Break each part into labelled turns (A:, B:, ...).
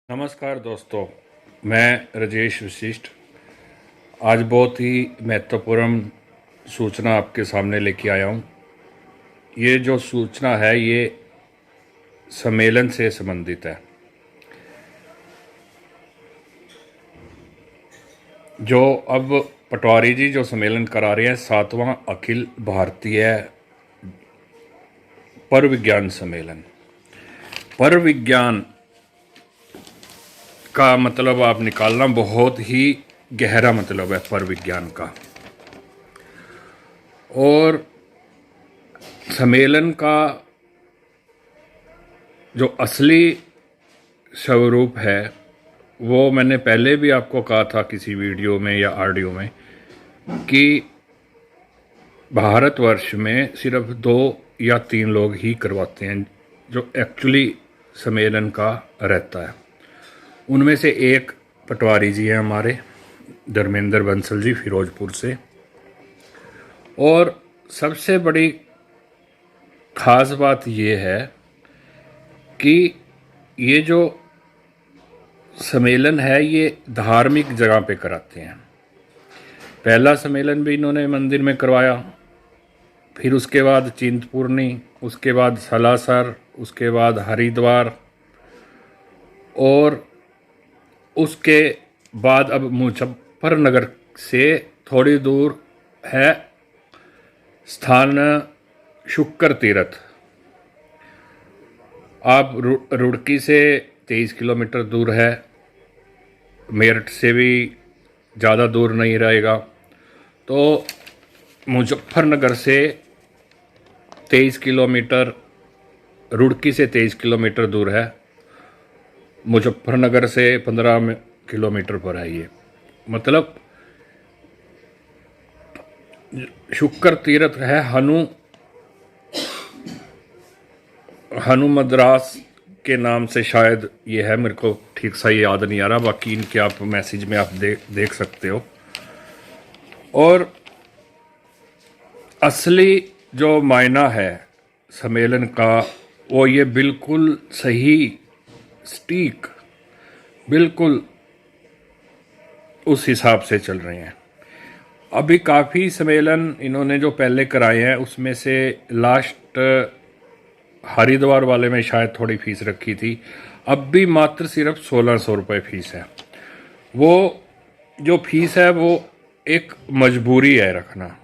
A: नमस्कार दोस्तों, मैं राजेश वशिष्ठ आज बहुत ही महत्वपूर्ण सूचना आपके सामने लेके आया हूँ। ये जो सूचना है ये सम्मेलन से संबंधित है। जो अब पटवारी जी जो सम्मेलन करा रहे हैं, 7वां अखिल भारतीय पर विज्ञान सम्मेलन। पर विज्ञान का मतलब आप निकालना, बहुत ही गहरा मतलब है पर विज्ञान का। और सम्मेलन का जो असली स्वरूप है वो मैंने पहले भी आपको कहा था किसी वीडियो में या ऑडियो में कि भारतवर्ष में सिर्फ 2 या 3 लोग ही करवाते हैं जो एक्चुअली सम्मेलन का रहता है। उनमें से एक पटवारी जी हैं हमारे, धर्मेंद्र बंसल जी, फिरोजपुर से। और सबसे बड़ी ख़ास बात ये है कि ये जो सम्मेलन है ये धार्मिक जगह पे कराते हैं। पहला सम्मेलन भी इन्होंने मंदिर में करवाया, फिर उसके बाद चिंतपूर्णी, उसके बाद सालासर, उसके बाद हरिद्वार, और उसके बाद अब मुजफ्फरनगर से थोड़ी दूर है स्थान शुक्र तीर्थ। आप रुड़की से 23 किलोमीटर दूर है, मेरठ से भी ज़्यादा दूर नहीं रहेगा। तो मुजफ्फरनगर से 23 किलोमीटर, रुड़की से 23 किलोमीटर दूर है, मुजफ्फरनगर से 15 किलोमीटर पर है ये। मतलब शुक्र तीर्थ है हनु मद्रास के नाम से शायद ये है, मेरे को ठीक सा याद नहीं आ रहा, बाकी इनके आप मैसेज में आप देख सकते हो। और असली जो मायना है सम्मेलन का वो ये बिल्कुल सही सटीक, बिल्कुल उस हिसाब से चल रहे हैं। अभी काफ़ी सम्मेलन इन्होंने जो पहले कराए हैं उसमें से लास्ट हरिद्वार वाले में शायद थोड़ी फीस रखी थी, अब भी मात्र सिर्फ 1600 रुपये फीस है। वो जो फीस है वो एक मजबूरी है रखना।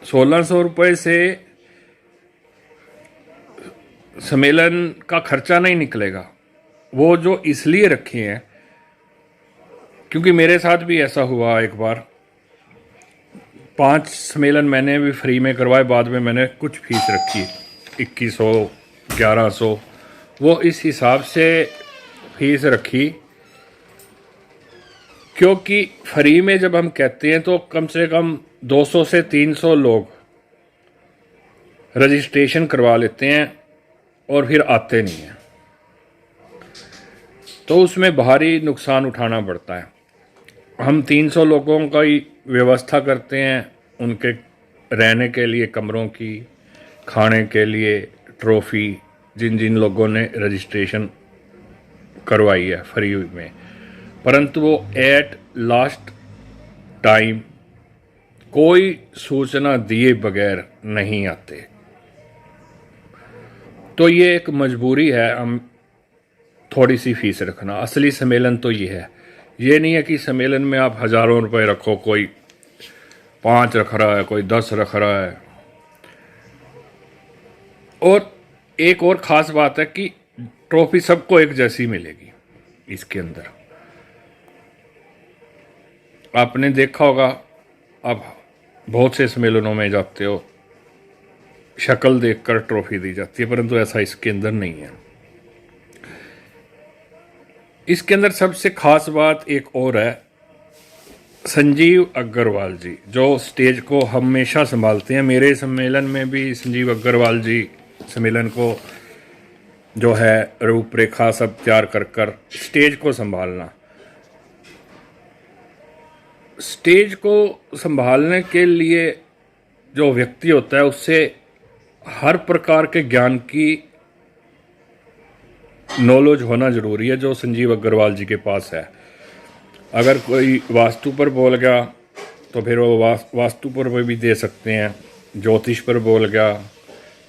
A: 1600 रुपये से सम्मेलन का खर्चा नहीं निकलेगा। वो जो इसलिए रखे हैं क्योंकि मेरे साथ भी ऐसा हुआ एक बार, 5 सम्मेलन मैंने भी फ्री में करवाए, बाद में मैंने कुछ फीस रखी 2100 1100, वो इस हिसाब से फीस रखी क्योंकि फ्री में जब हम कहते हैं तो कम से कम 200 से 300 लोग रजिस्ट्रेशन करवा लेते हैं और फिर आते नहीं हैं, तो उसमें भारी नुकसान उठाना पड़ता है। हम 300 लोगों का ही व्यवस्था करते हैं, उनके रहने के लिए कमरों की, खाने के लिए, ट्रॉफ़ी, जिन जिन लोगों ने रजिस्ट्रेशन करवाई है फ्री में, परंतु वो एट लास्ट टाइम कोई सूचना दिए बगैर नहीं आते। तो ये एक मजबूरी है हम थोड़ी सी फीस रखना। असली सम्मेलन तो ये है, ये नहीं है कि सम्मेलन में आप हज़ारों रुपए रखो, कोई 5 रख रहा है, कोई 10 रख रहा है। और एक और ख़ास बात है कि ट्रॉफी सबको एक जैसी मिलेगी इसके अंदर। आपने देखा होगा, आप बहुत से सम्मेलनों में जाते हो, शक्ल देखकर ट्रॉफी दी जाती है, परंतु ऐसा इसके अंदर नहीं है। इसके अंदर सबसे खास बात एक और है, संजीव अग्रवाल जी जो स्टेज को हमेशा संभालते हैं। मेरे सम्मेलन में भी संजीव अग्रवाल जी सम्मेलन को जो है रूपरेखा सब तैयार कर स्टेज को संभालना। स्टेज को संभालने के लिए जो व्यक्ति होता है उससे हर प्रकार के ज्ञान की नॉलेज होना ज़रूरी है जो संजीव अग्रवाल जी के पास है। अगर कोई वास्तु पर बोल गया तो फिर वो वास्तु पर भी दे सकते हैं, ज्योतिष पर बोल गया,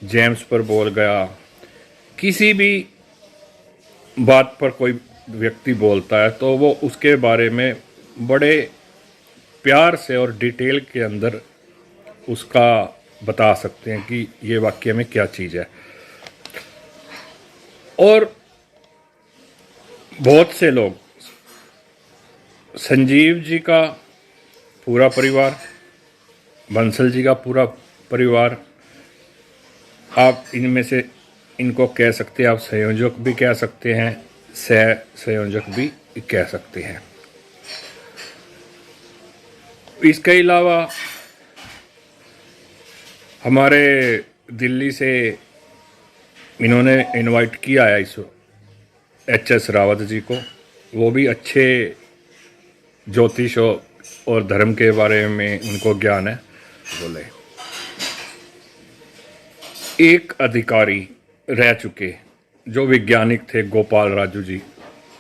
A: जेम्स पर बोल गया, किसी भी बात पर कोई व्यक्ति बोलता है तो वो उसके बारे में बड़े प्यार से और डिटेल के अंदर उसका बता सकते हैं कि ये वाक्य में क्या चीज़ है। और बहुत से लोग, संजीव जी का पूरा परिवार, बंसल जी का पूरा परिवार, आप इनमें से इनको कह सकते हैं, आप संयोजक भी कह सकते हैं, सह संयोजक भी कह सकते हैं। इसके अलावा हमारे दिल्ली से इन्होंने इनवाइट किया है इस HS रावत जी को। वो भी अच्छे ज्योतिष और धर्म के बारे में उनको ज्ञान है। बोले एक अधिकारी रह चुके जो वैज्ञानिक थे, गोपाल राजू जी,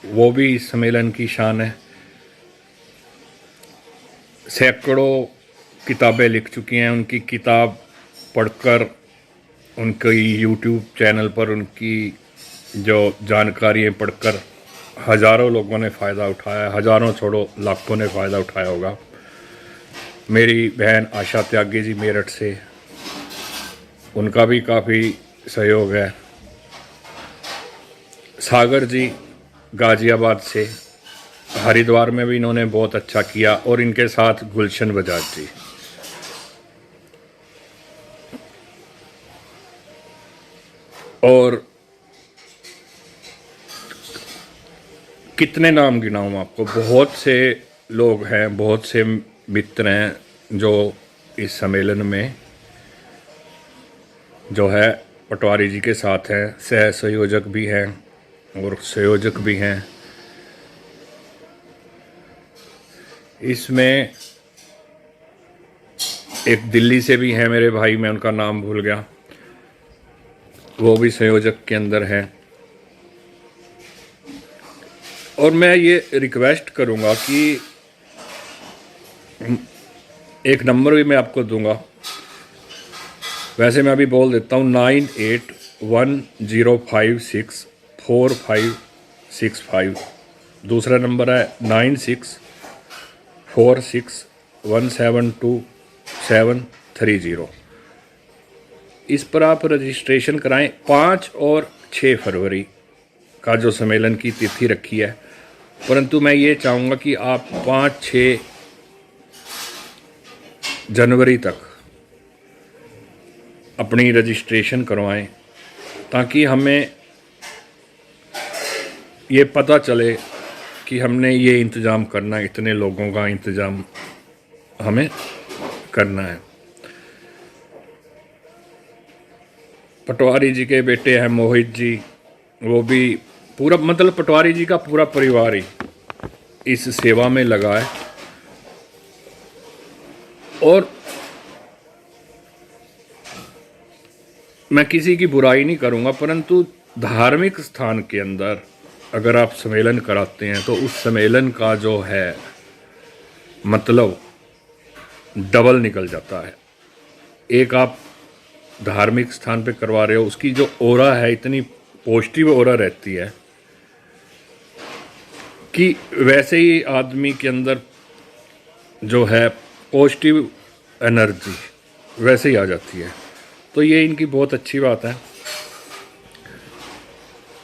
A: वो भी इस सम्मेलन की शान है। सैकड़ों किताबें लिख चुकी हैं। उनकी किताब पढ़कर, उनकी YouTube चैनल पर उनकी जो जानकारियाँ पढ़कर हज़ारों लोगों ने फ़ायदा उठाया, हज़ारों छोड़ो लाखों ने फ़ायदा उठाया होगा। मेरी बहन आशा त्यागी जी मेरठ से, उनका भी काफ़ी सहयोग है। सागर जी गाज़ियाबाद से, हरिद्वार में भी इन्होंने बहुत अच्छा किया, और इनके साथ गुलशन बजाज जी। और कितने नाम गिनाऊं आपको, बहुत से लोग हैं, बहुत से मित्र हैं जो इस सम्मेलन में जो है पटवारी जी के साथ हैं। सह संयोजक भी हैं और संयोजक भी हैं। इसमें एक दिल्ली से भी हैं मेरे भाई, मैं उनका नाम भूल गया, वो भी संयोजक के अंदर हैं। और मैं ये रिक्वेस्ट करूँगा कि एक नंबर भी मैं आपको दूंगा, वैसे मैं अभी बोल देता हूँ, 9810564565। दूसरा नंबर है 9646172730। इस पर आप रजिस्ट्रेशन कराएं। 5 और 6 फरवरी का जो सम्मेलन की तिथि रखी है, परंतु मैं ये चाहूँगा कि आप 5-6 जनवरी तक अपनी रजिस्ट्रेशन करवाएं, ताकि हमें ये पता चले कि हमने ये इंतज़ाम करना है, इतने लोगों का इंतज़ाम हमें करना है। पटवारी जी के बेटे हैं मोहित जी, वो भी पूरा, मतलब पटवारी जी का पूरा परिवार ही इस सेवा में लगा है। और मैं किसी की बुराई नहीं करूंगा, परंतु धार्मिक स्थान के अंदर अगर आप सम्मेलन कराते हैं तो उस सम्मेलन का जो है मतलब डबल निकल जाता है। एक आप धार्मिक स्थान पे करवा रहे हो, उसकी जो ओरा है इतनी पॉजिटिव ओरा रहती है कि वैसे ही आदमी के अंदर जो है पॉजिटिव एनर्जी वैसे ही आ जाती है। तो ये इनकी बहुत अच्छी बात है।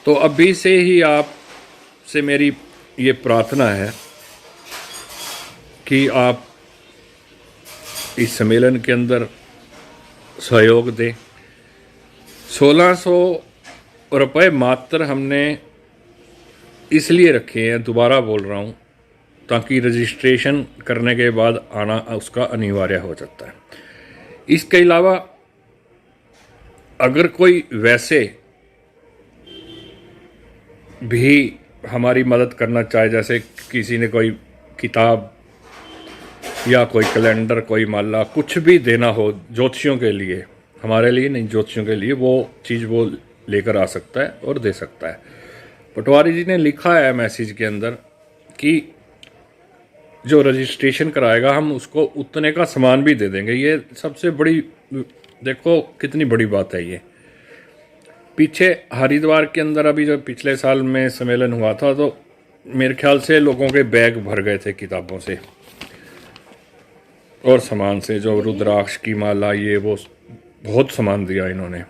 A: तो अभी से ही आप से मेरी ये प्रार्थना है कि आप इस सम्मेलन के अंदर सहयोग दें। 1600 रुपये मात्र हमने इसलिए रखे हैं, दोबारा बोल रहा हूँ, ताकि रजिस्ट्रेशन करने के बाद आना उसका अनिवार्य हो जाता है। इसके अलावा अगर कोई वैसे भी हमारी मदद करना चाहे, जैसे किसी ने कोई किताब या कोई कैलेंडर, कोई माला, कुछ भी देना हो ज्योतिषियों के लिए, हमारे लिए नहीं, ज्योतिषियों के लिए, वो चीज़ वो लेकर आ सकता है और दे सकता है। पटवारी जी ने लिखा है मैसेज के अंदर कि जो रजिस्ट्रेशन कराएगा हम उसको उतने का सामान भी दे देंगे। ये सबसे बड़ी, देखो कितनी बड़ी बात है ये। पीछे हरिद्वार के अंदर अभी जो पिछले साल में सम्मेलन हुआ था, तो मेरे ख्याल से लोगों के बैग भर गए थे किताबों से और सामान से, जो रुद्राक्ष की माला, ये वो बहुत सामान दिया इन्होंने।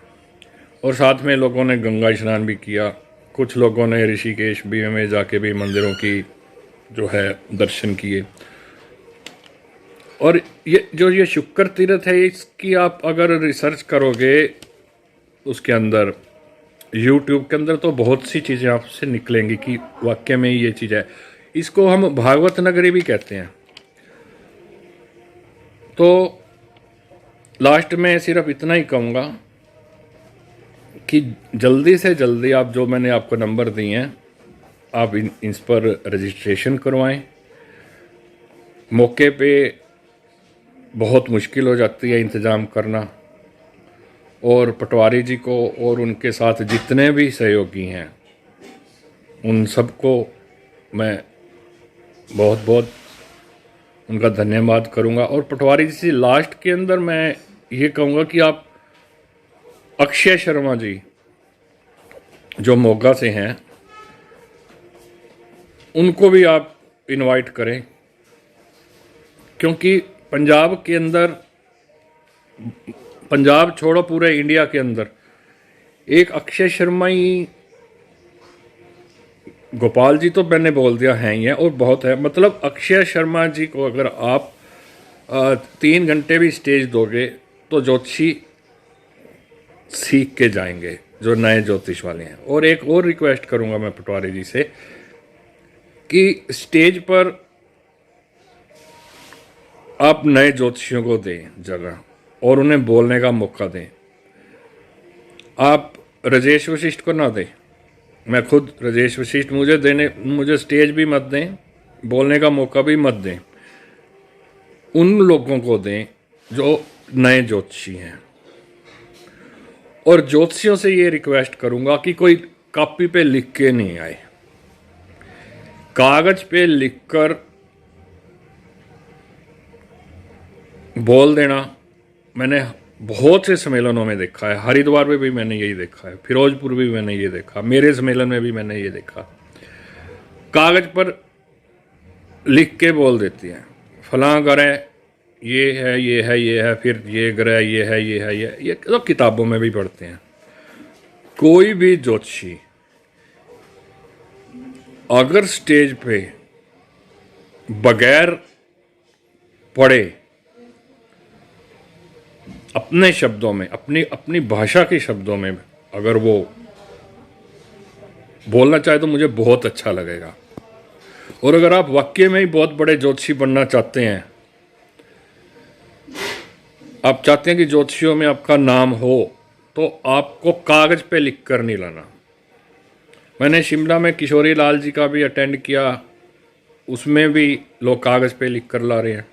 A: और साथ में लोगों ने गंगा स्नान भी किया, कुछ लोगों ने ऋषिकेश भी में जाके भी मंदिरों की जो है दर्शन किए। और ये शुक्र तीर्थ है, इसकी आप अगर रिसर्च करोगे उसके अंदर, यूट्यूब के अंदर, तो बहुत सी चीज़ें आपसे निकलेंगी कि वाकई में ये चीज़ है। इसको हम भागवत नगरी भी कहते हैं। तो लास्ट में सिर्फ इतना ही कहूँगा कि जल्दी से जल्दी आप, जो मैंने आपको नंबर दिए हैं, आप इस पर रजिस्ट्रेशन करवाएं। मौके पे बहुत मुश्किल हो जाती है इंतज़ाम करना। और पटवारी जी को और उनके साथ जितने भी सहयोगी हैं उन सबको मैं बहुत बहुत उनका धन्यवाद करूंगा। और पटवारी जी से लास्ट के अंदर मैं ये कहूँगा कि आप अक्षय शर्मा जी जो मोगा से हैं, उनको भी आप इनवाइट करें, क्योंकि पंजाब के अंदर, पंजाब छोड़ो पूरे इंडिया के अंदर, एक अक्षय शर्मा ही, गोपाल जी तो मैंने बोल दिया है ही है और बहुत है। मतलब अक्षय शर्मा जी को अगर आप 3 घंटे भी स्टेज दोगे तो ज्योतिषी सीख के जाएंगे, जो नए ज्योतिष वाले हैं। और एक और रिक्वेस्ट करूंगा मैं पटवारी जी से कि स्टेज पर आप नए ज्योतिषियों को दें जगह और उन्हें बोलने का मौका दें। आप राजेश वशिष्ठ को ना दें, मैं खुद राजेश वशिष्ठ, मुझे स्टेज भी मत दें, बोलने का मौका भी मत दें। उन लोगों को दें जो नए ज्योतिषी हैं। और ज्योतिषियों से ये रिक्वेस्ट करूंगा कि कोई कॉपी पे लिख के नहीं आए, कागज पे लिखकर बोल देना। मैंने बहुत से सम्मेलनों में देखा है, हरिद्वार में भी मैंने यही देखा है, फिरोजपुर भी मैंने ये देखा, मेरे सम्मेलन में भी मैंने ये देखा। कागज पर लिख के बोल देती हैं फलां ग्रह ये है, ये है, ये है, फिर ये ग्रह ये है, ये है, ये तो किताबों में भी पढ़ते हैं। कोई भी ज्योतिषी अगर स्टेज पे बगैर पढ़े अपने शब्दों में, अपनी भाषा के शब्दों में अगर वो बोलना चाहे तो मुझे बहुत अच्छा लगेगा। और अगर आप वाकई में ही बहुत बड़े ज्योतिषी बनना चाहते हैं, आप चाहते हैं कि ज्योतिषियों में आपका नाम हो, तो आपको कागज पे लिख कर नहीं लाना। मैंने शिमला में किशोरी लाल जी का भी अटेंड किया, उसमें भी लोग कागज पे लिख कर ला रहे हैं।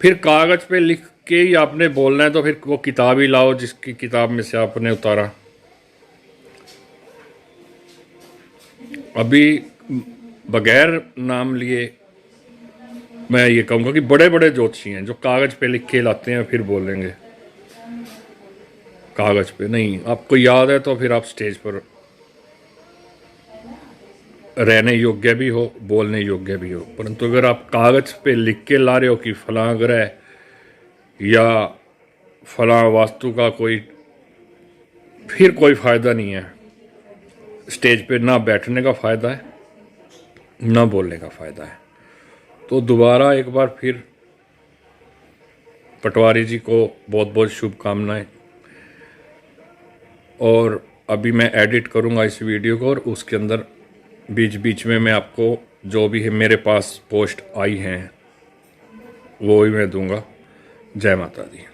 A: फिर कागज पे लिख के ही आपने बोलना है तो फिर वो किताब ही लाओ जिसकी किताब में से आपने उतारा। अभी बगैर नाम लिए मैं ये कहूँगा कि बड़े बड़े ज्योतिषी हैं जो कागज पे लिख के लाते हैं, फिर बोलेंगे। कागज पे नहीं, आपको याद है तो फिर आप स्टेज पर रहने योग्य भी हो, बोलने योग्य भी हो। परंतु अगर आप कागज पे लिख के ला रहे हो कि फलां ग्रह या फलां वास्तु का कोई, फिर कोई फ़ायदा नहीं है। स्टेज पे ना बैठने का फ़ायदा है, ना बोलने का फ़ायदा है। तो दोबारा एक बार फिर पटवारी जी को बहुत बहुत शुभकामनाएं। और अभी मैं एडिट करूंगा इस वीडियो को और उसके अंदर बीच बीच में मैं आपको जो भी है मेरे पास पोस्ट आई हैं वो ही मैं दूंगा। जय माता दी।